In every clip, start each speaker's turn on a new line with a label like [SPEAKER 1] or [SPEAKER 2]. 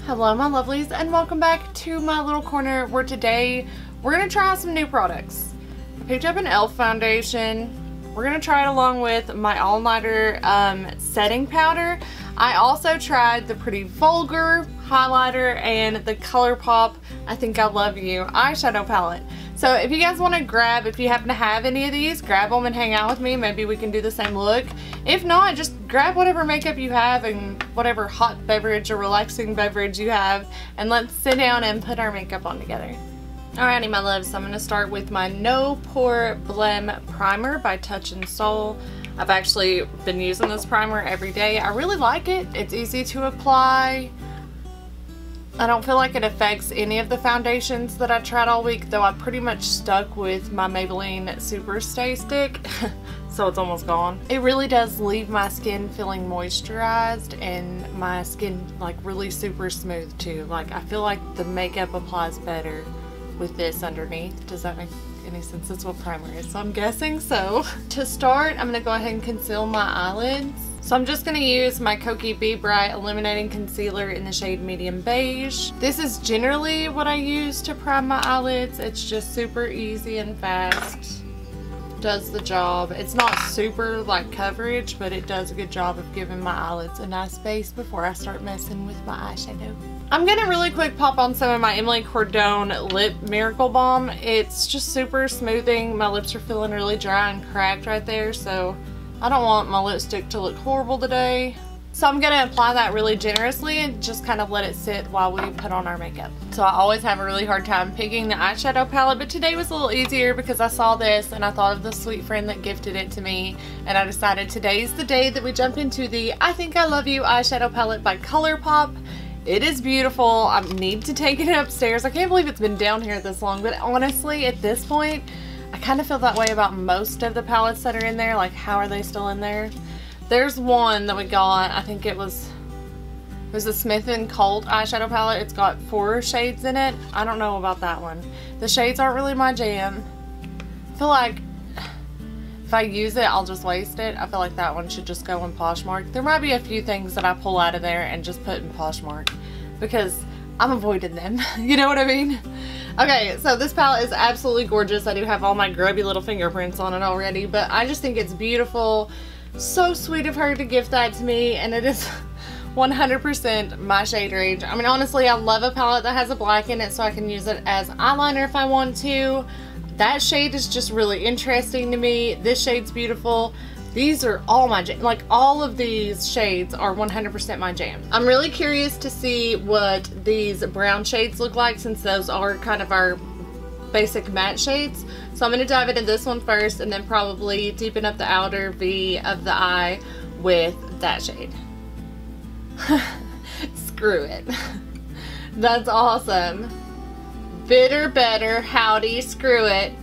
[SPEAKER 1] Hello my lovelies, and welcome back to my little corner where today we're going to try out some new products. I picked up an e.l.f. foundation. We're going to try it along with my all-nighter setting powder. I also tried the Pretty Vulgar highlighter and the ColourPop I Think I Love You eyeshadow palette. So if you guys want to grab, if you happen to have any of these, grab them and hang out with me. Maybe we can do the same look. If not, just grab whatever makeup you have and whatever hot beverage or relaxing beverage you have, and let's sit down and put our makeup on together. Alrighty my loves, so I'm going to start with my No Pore Blem Primer by Touch in Soul. I've actually been using this primer every day. I really like it. It's easy to apply. I don't feel like it affects any of the foundations that I tried all week, though I pretty much stuck with my Maybelline Super Stay Stick, so it's almost gone. It really does leave my skin feeling moisturized and my skin like really super smooth too. Like I feel like the makeup applies better with this underneath. Does that make any sense? That's what primer is, so I'm guessing so. To start, I'm going to go ahead and conceal my eyelids. So I'm just going to use my Kokie Be Bright Illuminating Concealer in the shade Medium Beige. This is generally what I use to prime my eyelids. It's just super easy and fast. Does the job. It's not super like coverage, but it does a good job of giving my eyelids a nice base before I start messing with my eyeshadow. I'm going to really quick pop on some of my Emily Cordone Lip Miracle Balm. It's just super smoothing. My lips are feeling really dry and cracked right there, so I don't want my lipstick to look horrible today. So I'm going to apply that really generously and just kind of let it sit while we put on our makeup. So I always have a really hard time picking the eyeshadow palette, but today was a little easier because I saw this and I thought of the sweet friend that gifted it to me, and I decided today's the day that we jump into the I Think I Love You eyeshadow palette by ColourPop. It is beautiful. I need to take it upstairs. I can't believe it's been down here this long, but honestly at this point I kind of feel that way about most of the palettes that are in there. Like, how are they still in there? There's one that we got, I think it was a Smith & Colt eyeshadow palette. It's got 4 shades in it. I don't know about that one. The shades aren't really my jam. I feel like if I use it, I'll just waste it. I feel like that one should just go in Poshmark. There might be a few things that I pull out of there and just put in Poshmark because I'm avoiding them. You know what I mean? Okay, so this palette is absolutely gorgeous. I do have all my grubby little fingerprints on it already, but I just think it's beautiful. So sweet of her to gift that to me, and it is 100% my shade range. I mean, honestly, I love a palette that has a black in it so I can use it as eyeliner if I want to. That shade is just really interesting to me. This shade's beautiful. These are all my jam. Like, all of these shades are 100% my jam. I'm really curious to see what these brown shades look like, since those are kind of our basic matte shades. So I'm going to dive into this one first and then probably deepen up the outer V of the eye with that shade. Screw it. That's awesome. Bitter, better, howdy, screw it.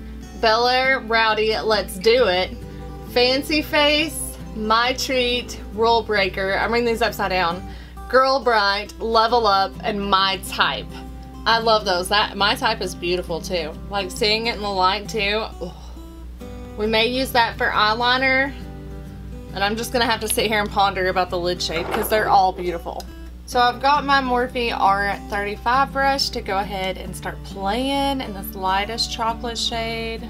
[SPEAKER 1] Bella, rowdy, let's do it. Fancy Face, My Treat, Rule Breaker. I'm reading these upside down. Girl Bright, Level Up, and My Type. I love those. My Type is beautiful too. Like seeing it in the light too. Ugh. We may use that for eyeliner, and I'm just gonna have to sit here and ponder about the lid shade because they're all beautiful. So I've got my Morphe R35 brush to go ahead and start playing in this lightest chocolate shade.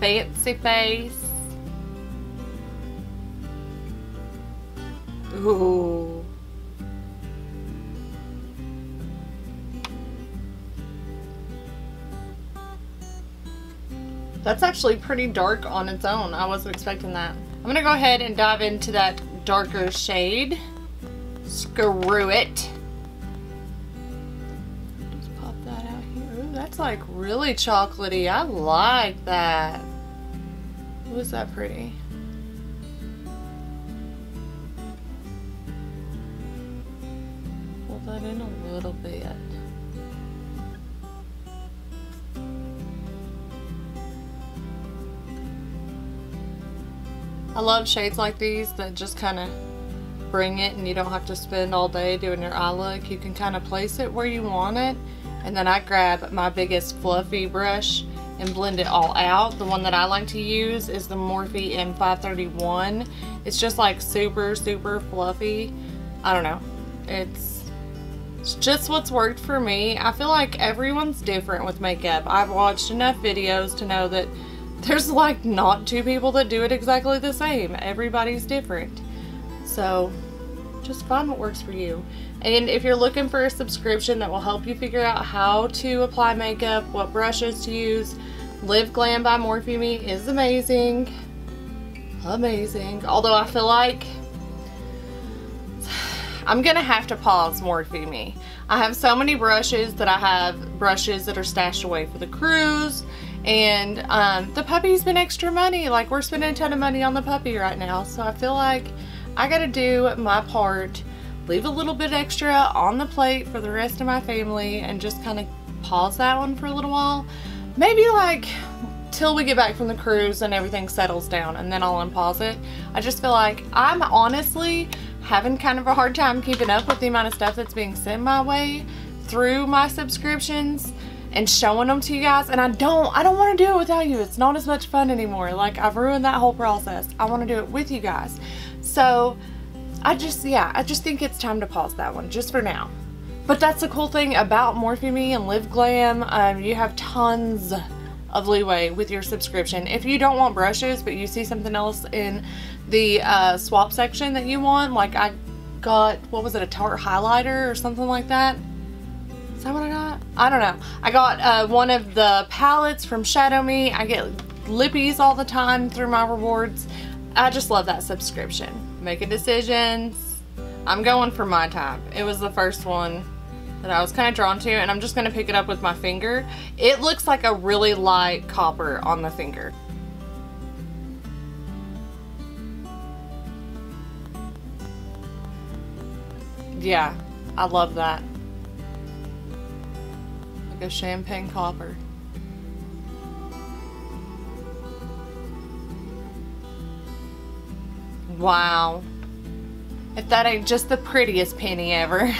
[SPEAKER 1] Fancy Face. Ooh. That's actually pretty dark on its own. I wasn't expecting that. I'm gonna go ahead and dive into that darker shade. Screw it. Just pop that out here. Ooh, that's like really chocolatey. I like that. Ooh, is that pretty? Pull that in a little bit. I love shades like these that just kind of bring it, and you don't have to spend all day doing your eye look. You can kind of place it where you want it, and then I grab my biggest fluffy brush and blend it all out. The one that I like to use is the Morphe M531. It's just like super fluffy. I don't know. It's It's just what's worked for me. I feel like everyone's different with makeup. I've watched enough videos to know that there's like not two people that do it exactly the same. Everybody's different. So just find what works for you. And if you're looking for a subscription that will help you figure out how to apply makeup, what brushes to use, Live Glam by Morphe Me is amazing. Amazing. Although I feel like I'm gonna have to pause Morphe Me. I have so many brushes that I have brushes that are stashed away for the cruise, and the puppy's been extra money. Like, we're spending a ton of money on the puppy right now, so I feel like I gotta do my part, leave a little bit extra on the plate for the rest of my family, and just kind of pause that one for a little while. Maybe like till we get back from the cruise and everything settles down, and then I'll unpause it. I just feel like I'm honestly having kind of a hard time keeping up with the amount of stuff that's being sent my way through my subscriptions and showing them to you guys, and I don't want to do it without you. It's not as much fun anymore. Like, I've ruined that whole process. I want to do it with you guys. So I just think it's time to pause that one just for now. But that's the cool thing about Morphe Me and Live Glam. You have tons of leeway with your subscription. If you don't want brushes but you see something else in the swap section that you want, like I got, what was it, a Tarte highlighter or something like that? Is that what I got? I don't know. I got one of the palettes from Shadow Me. I get lippies all the time through my rewards. I just love that subscription. Making decisions. I'm going for My Type. It was the first one that I was kind of drawn to, and I'm just going to pick it up with my finger. It looks like a really light copper on the finger. Yeah, I love that. Like a champagne copper. Wow. If that ain't just the prettiest penny ever.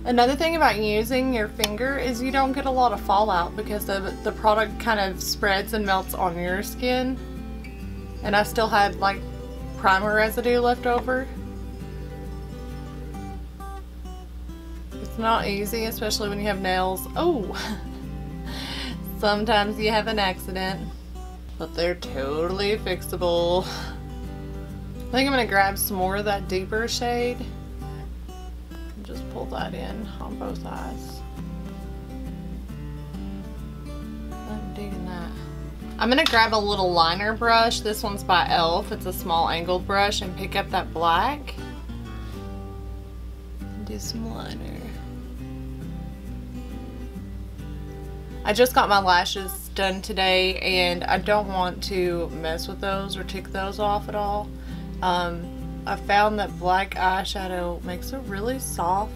[SPEAKER 1] Another thing about using your finger is you don't get a lot of fallout because the product kind of spreads and melts on your skin. And I still had like primer residue left over. It's not easy, especially when you have nails. Oh! Sometimes you have an accident. But they're totally fixable. I think I'm going to grab some more of that deeper shade. And just pull that in on both eyes. I'm digging that. I'm going to grab a little liner brush. This one's by e.l.f. It's a small angled brush, and pick up that black. And do some liner. I just got my lashes done today, and I don't want to mess with those or tick those off at all. I found that black eyeshadow makes a really soft,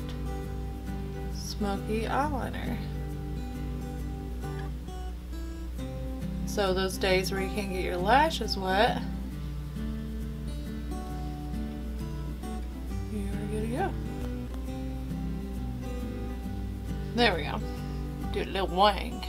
[SPEAKER 1] smoky eyeliner. So those days where you can't get your lashes wet, you're good to go. There we go. Do a little wang.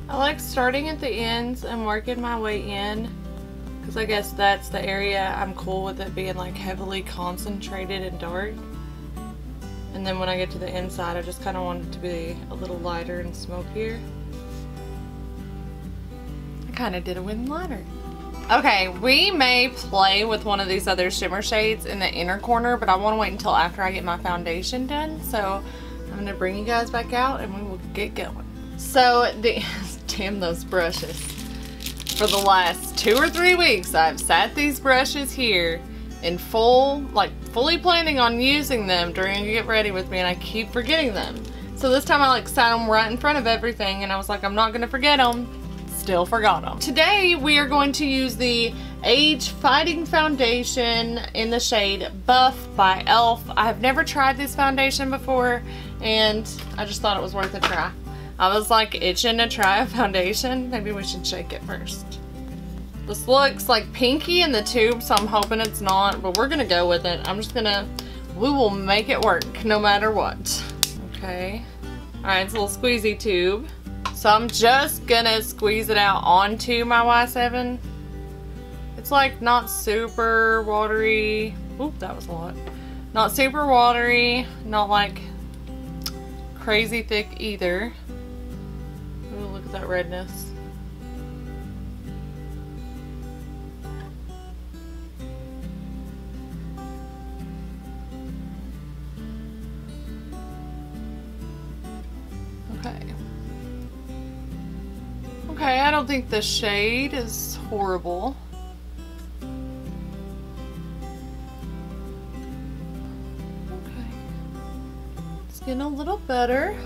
[SPEAKER 1] I like starting at the ends and working my way in, because I guess that's the area I'm cool with it being like heavily concentrated and dark. And then when I get to the inside, I just kind of want it to be a little lighter and smokier. I kind of did a wing liner. Okay, we may play with one of these other shimmer shades in the inner corner, but I want to wait until after I get my foundation done. So I'm going to bring you guys back out and we will get going. So damn those brushes. For the last 2 or 3 weeks, I've sat these brushes here in fully planning on using them during Get Ready With Me, and I keep forgetting them. So this time I like sat them right in front of everything, and I was like, I'm not gonna forget them. Still forgot them. Today we are going to use the Age Fighting Foundation in the shade Buff by e.l.f. I have never tried this foundation before, and I just thought it was worth a try. I was like itching to try a foundation. Maybe we should shake it first. This looks like pinky in the tube, so I'm hoping it's not, but we're gonna go with it. We will make it work no matter what. Okay. Alright, it's a little squeezy tube. So I'm just gonna squeeze it out onto my Y7. It's like not super watery. Oop, that was a lot. Not super watery, not like crazy thick either. Ooh, look at that redness. Okay. Okay, I don't think the shade is horrible. Okay. It's getting a little better.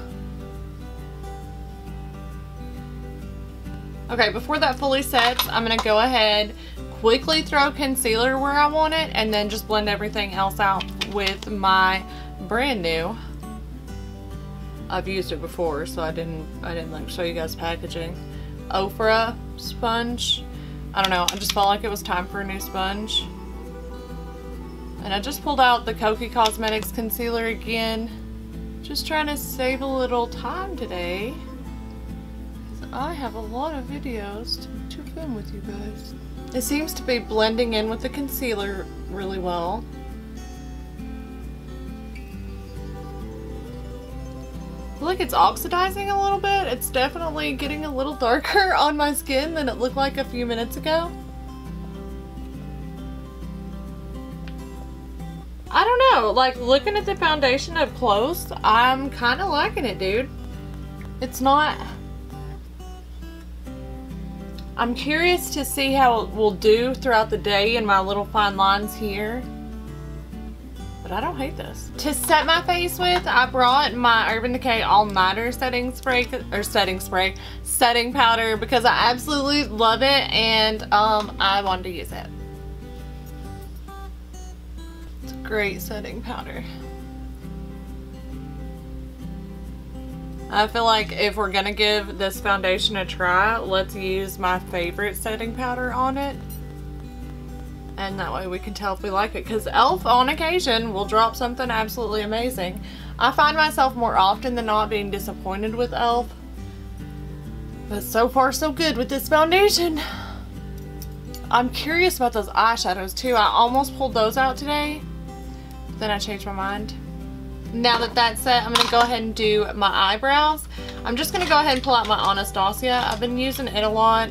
[SPEAKER 1] Okay, before that fully sets, I'm gonna go ahead, quickly throw concealer where I want it, and then just blend everything else out with my brand new. I've used it before, so I didn't like show you guys packaging. Ofra sponge. I don't know, I just felt like it was time for a new sponge. And I just pulled out the Kokie Cosmetics concealer again. Just trying to save a little time today, because I have a lot of videos to film with you guys. It seems to be blending in with the concealer really well. I feel like it's oxidizing a little bit. It's definitely getting a little darker on my skin than it looked like a few minutes ago. I don't know, like looking at the foundation up close, I'm kind of liking it, dude. It's not... I'm curious to see how it will do throughout the day in my little fine lines here. But I don't hate this. To set my face with, I brought my Urban Decay All Nighter setting powder because I absolutely love it, and I wanted to use it. It's a great setting powder. I feel like if we're gonna give this foundation a try, let's use my favorite setting powder on it. And that way we can tell if we like it. Because e.l.f. on occasion will drop something absolutely amazing. I find myself more often than not being disappointed with e.l.f. But so far so good with this foundation. I'm curious about those eyeshadows too. I almost pulled those out today. Then I changed my mind. Now that that's set, I'm going to go ahead and do my eyebrows. I'm just going to go ahead and pull out my Anastasia. I've been using it a lot.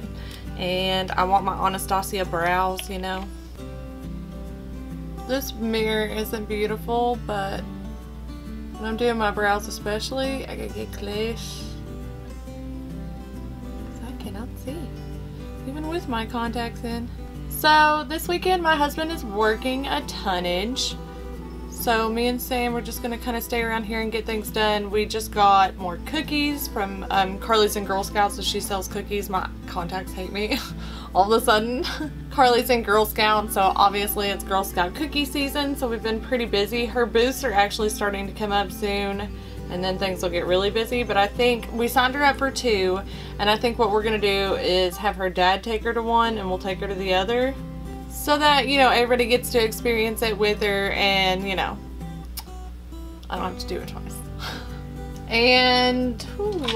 [SPEAKER 1] And I want my Anastasia brows, you know. This mirror isn't beautiful, but when I'm doing my brows especially, I gotta get close. I cannot see, even with my contacts in. So this weekend my husband is working a tonnage. So me and Sam, we're just gonna kind of stay around here and get things done. We just got more cookies from Carly's and Girl Scouts, so she sells cookies. My contacts hate me all of a sudden. Carly's and Girl Scouts, so obviously it's Girl Scout cookie season, so we've been pretty busy. Her booths are actually starting to come up soon, and then things will get really busy, but I think we signed her up for 2, and I think what we're gonna do is have her dad take her to one and we'll take her to the other, so that, you know, everybody gets to experience it with her, and, you know, I don't have to do it twice. And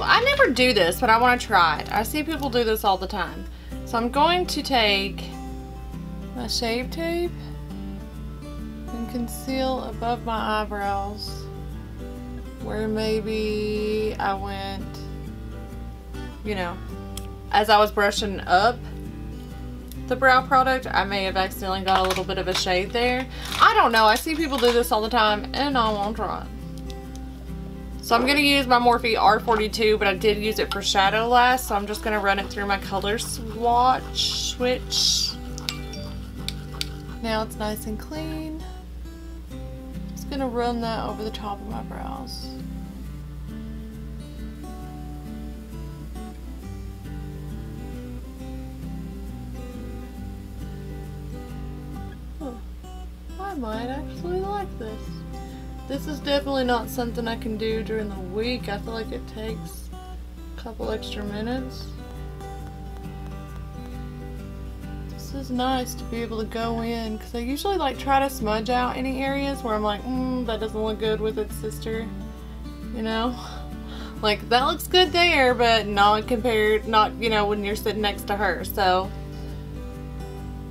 [SPEAKER 1] I never do this, but I want to try it. I see people do this all the time. So I'm going to take my Shave Tape and conceal above my eyebrows where maybe I went, you know, as I was brushing up the brow product, I may have accidentally got a little bit of a shade there. I don't know. I see people do this all the time, and I won't try it. So I'm going to use my Morphe R42, but I did use it for shadow last, so I'm just going to run it through my color switch. Now it's nice and clean. Just going to run that over the top of my brows. I might actually like this. This is definitely not something I can do during the week. I feel like it takes a couple extra minutes. This is nice to be able to go in, because I usually like try to smudge out any areas where I'm like, that doesn't look good with its sister, you know? Like, that looks good there, but not compared, not, you know, when you're sitting next to her, so.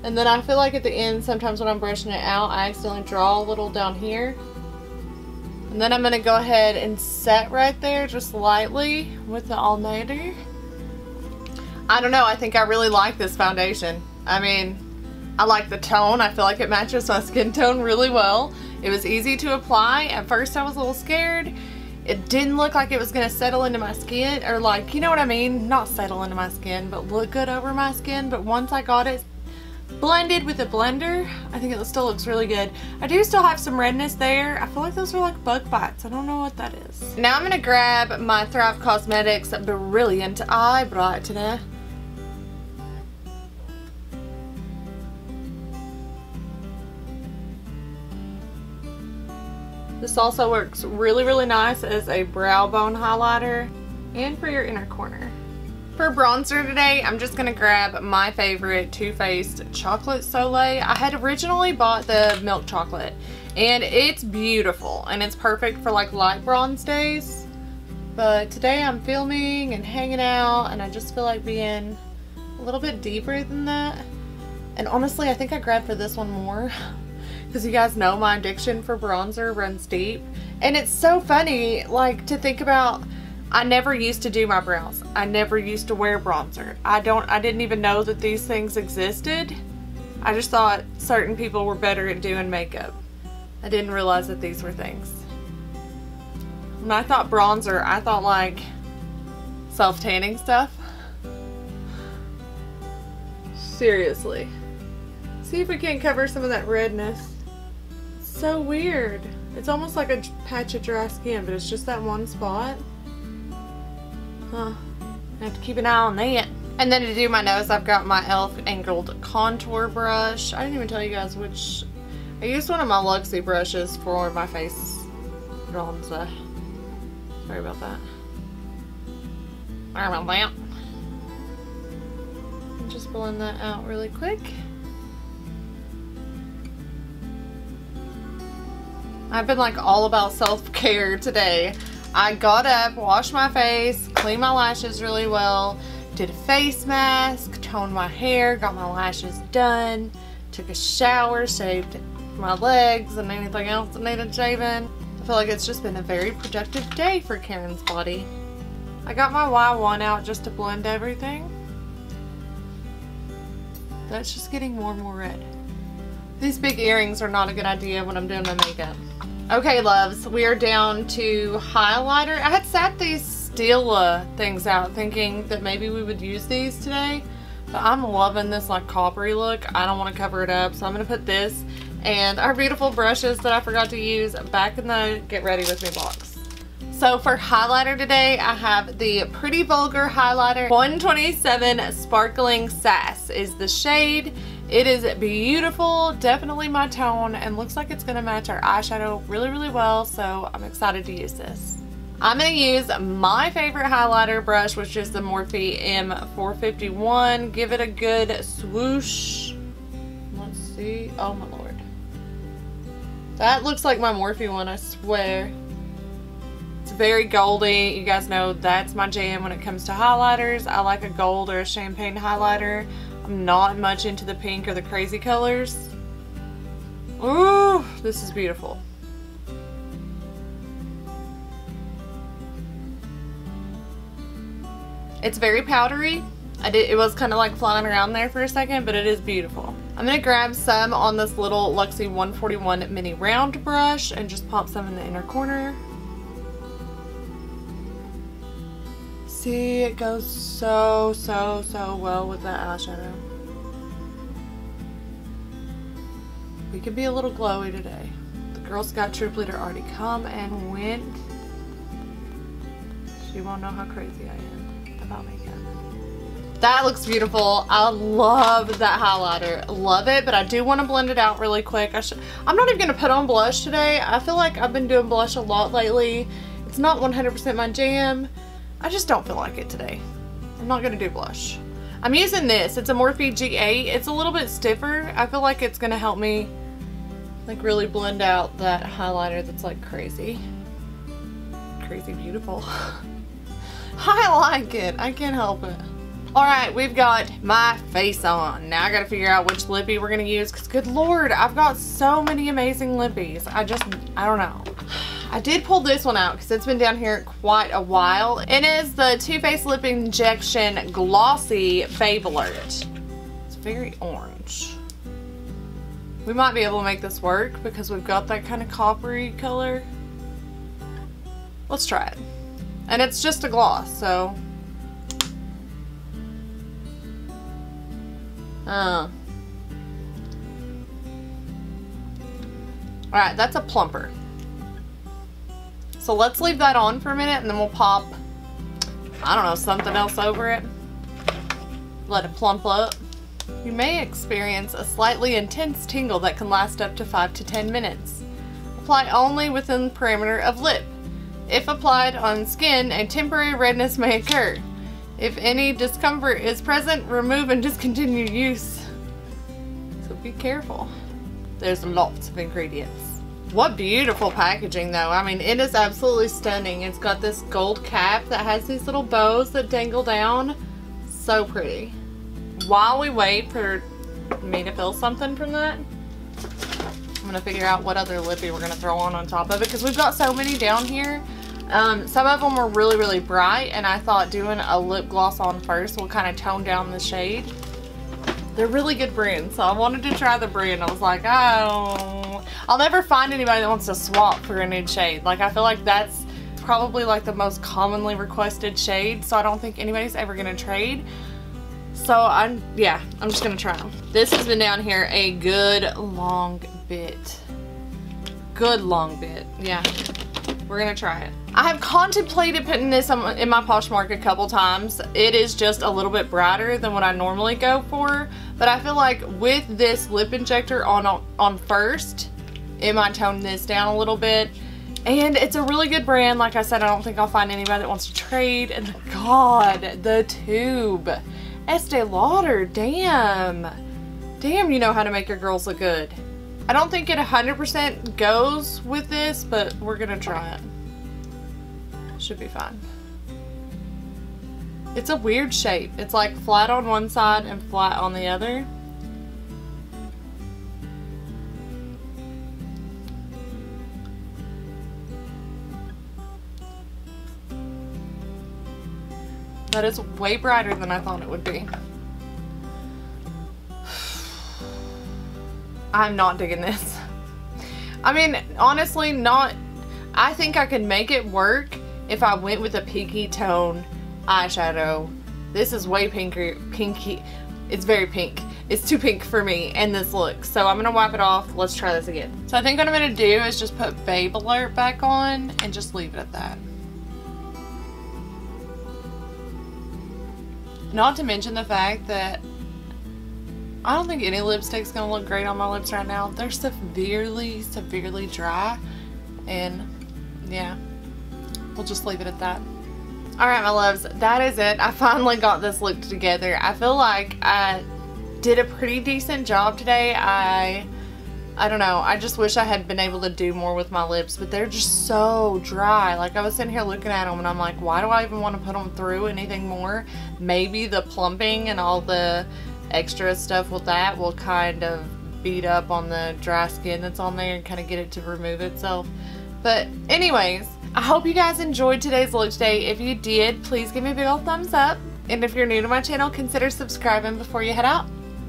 [SPEAKER 1] And then I feel like at the end, sometimes when I'm brushing it out, I accidentally draw a little down here. And then I'm going to go ahead and set right there just lightly with the all-nighter. I don't know, I think I really like this foundation. I mean, I like the tone. I feel like it matches my skin tone really well. It was easy to apply. At first I was a little scared. It didn't look like it was going to settle into my skin, or like, you know what I mean? Not settle into my skin, but look good over my skin. But once I got it blended with a blender, I think it still looks really good. I do still have some redness there. I feel like those are like bug bites. I don't know what that is. Now I'm going to grab my Thrive Cosmetics Brilliant Eye Brightener. This also works really, really nice as a brow bone highlighter and for your inner corner. For bronzer today, I'm just going to grab my favorite Too Faced Chocolate Soleil. I had originally bought the milk chocolate and it's beautiful and it's perfect for like light bronze days. But today I'm filming and hanging out and I just feel like being a little bit deeper than that. And honestly, I think I grabbed for this one more. Because you guys know my addiction for bronzer runs deep. And it's so funny, like, to think about, I never used to do my brows. I never used to wear bronzer. I didn't even know that these things existed. I just thought certain people were better at doing makeup. I didn't realize that these were things. When I thought bronzer, I thought like self-tanning stuff. Seriously. See if we can't cover some of that redness. So weird. It's almost like a patch of dry skin, but it's just that one spot. Huh. I have to keep an eye on that. And then to do my nose, I've got my e.l.f. angled contour brush. I didn't even tell you guys which. I used one of my Luxie brushes for my face bronzer. Sorry about that. Sorry about that. Just blend that out really quick. I've been like all about self-care today. I got up, washed my face, cleaned my lashes really well, did a face mask, toned my hair, got my lashes done, took a shower, shaved my legs and anything else that needed shaving. I feel like it's just been a very productive day for Karen's body. I got my Y1 out just to blend everything. That's just getting more and more red. These big earrings are not a good idea when I'm doing my makeup. Okay, loves, we are down to highlighter. I had sat these Stila things out thinking that maybe we would use these today, but I'm loving this like coppery look. I don't want to cover it up, so I'm going to put this and our beautiful brushes that I forgot to use back in the Get Ready With Me box. So for highlighter today, I have the Pretty Vulgar Highlighter 127 Sparkling Sass is the shade. It is beautiful, definitely my tone, and looks like it's gonna match our eyeshadow really, really well, so I'm excited to use this. I'm gonna use my favorite highlighter brush, which is the Morphe M451. Give it a good swoosh. Let's see, oh my lord. That looks like my Morphe one, I swear. It's very goldy. You guys know that's my jam when it comes to highlighters. I like a gold or a champagne highlighter. I'm not much into the pink or the crazy colors. Ooh, this is beautiful. It's very powdery. It was kind of like flying around there for a second, but it is beautiful. I'm going to grab some on this little Luxie 141 mini round brush and just pop some in the inner corner. See, it goes so well with that eyeshadow. We could be a little glowy today. The Girl Scout troop leader already come and went. She won't know how crazy I am about makeup. That looks beautiful. I love that highlighter. Love it, but I do want to blend it out really quick. I'm not even going to put on blush today. I feel like I've been doing blush a lot lately. It's not 100% my jam. I just don't feel like it today. I'm not going to do blush. I'm using this. It's a Morphe G8. It's a little bit stiffer. I feel like it's going to help me like really blend out that highlighter that's like crazy. Crazy beautiful. I like it. I can't help it. Alright, we've got my face on. Now I gotta figure out which lippy we're gonna use, because good lord, I've got so many amazing lippies. I don't know. I did pull this one out because it's been down here quite a while. It is the Too Faced Lip Injection Glossy Babe Alert. It's very orange. We might be able to make this work because we've got that kind of coppery color. Let's try it. And it's just a gloss, so. Alright, that's a plumper. So let's leave that on for a minute and then we'll pop, I don't know, something else over it. Let it plump up. You may experience a slightly intense tingle that can last up to 5 to 10 minutes. Apply only within the perimeter of lip. If applied on skin, a temporary redness may occur. If any discomfort is present, remove and discontinue use. So be careful. There's lots of ingredients. What beautiful packaging though. I mean, it is absolutely stunning. It's got this gold cap that has these little bows that dangle down. So pretty. While we wait for me to fill something from that, I'm gonna figure out what other lippy we're gonna throw on top of it, because we've got so many down here. Some of them were really, really bright, and I thought doing a lip gloss on first will kind of tone down the shade. They're really good brands, so I wanted to try the brand. I was like, oh, I'll never find anybody that wants to swap for a nude shade. Like, I feel like that's probably like the most commonly requested shade, so I don't think anybody's ever gonna trade. So I'm just gonna try them. This has been down here a good long bit. Good long bit, yeah. We're gonna try it. I have contemplated putting this in my Poshmark a couple times. It is just a little bit brighter than what I normally go for, but I feel like with this lip injector on first, it might tone this down a little bit. And it's a really good brand. Like I said, I don't think I'll find anybody that wants to trade. And God, the tube. Estee Lauder, damn. Damn, you know how to make your girls look good. I don't think it 100% goes with this, but we're gonna try it. Should be fine. It's a weird shape. It's like flat on one side and flat on the other. That is way brighter than I thought it would be. I'm not digging this. I mean, honestly, I think I could make it work if I went with a pinky tone eyeshadow. This is way pinky. It's very pink. It's too pink for me and this look. So I'm gonna wipe it off. Let's try this again. So I think what I'm gonna do is just put Babe Alert back on and just leave it at that. Not to mention the fact that I don't think any lipstick's gonna look great on my lips right now. They're severely, severely dry. And yeah, we'll just leave it at that. Alright, my loves, that is it. I finally got this look together. I feel like I did a pretty decent job today. I don't know. I just wish I had been able to do more with my lips, but they're just so dry. Like, I was sitting here looking at them and I'm like, why do I even want to put them through anything more? Maybe the plumping and all the extra stuff with that will kind of beat up on the dry skin that's on there and kind of get it to remove itself. But anyways, I hope you guys enjoyed today's look today. If you did, please give me a big old thumbs up. And if you're new to my channel, consider subscribing before you head out.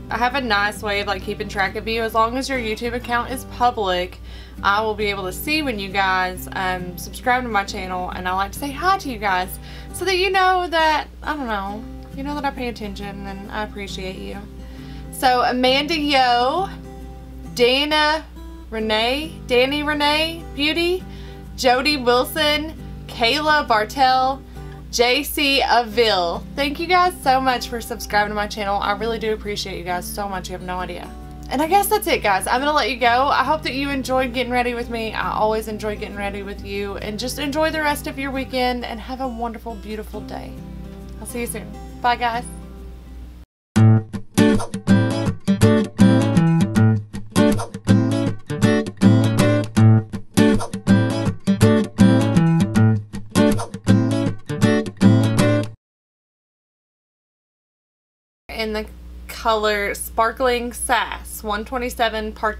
[SPEAKER 1] I have a nice way of like keeping track of you. As long as your YouTube account is public, I will be able to see when you guys subscribe to my channel, and I like to say hi to you guys so that you know that, I don't know, you know that I pay attention and I appreciate you. So Amanda Yo, Danny Renee Beauty, Jody Wilson, Kayla Bartell, JC Avil. Thank you guys so much for subscribing to my channel. I really do appreciate you guys so much. You have no idea. And I guess that's it, guys. I'm gonna let you go. I hope that you enjoyed getting ready with me. I always enjoy getting ready with you. And just enjoy the rest of your weekend and have a wonderful, beautiful day. I'll see you soon. Bye, guys. in the color Sparkling Sass 127 part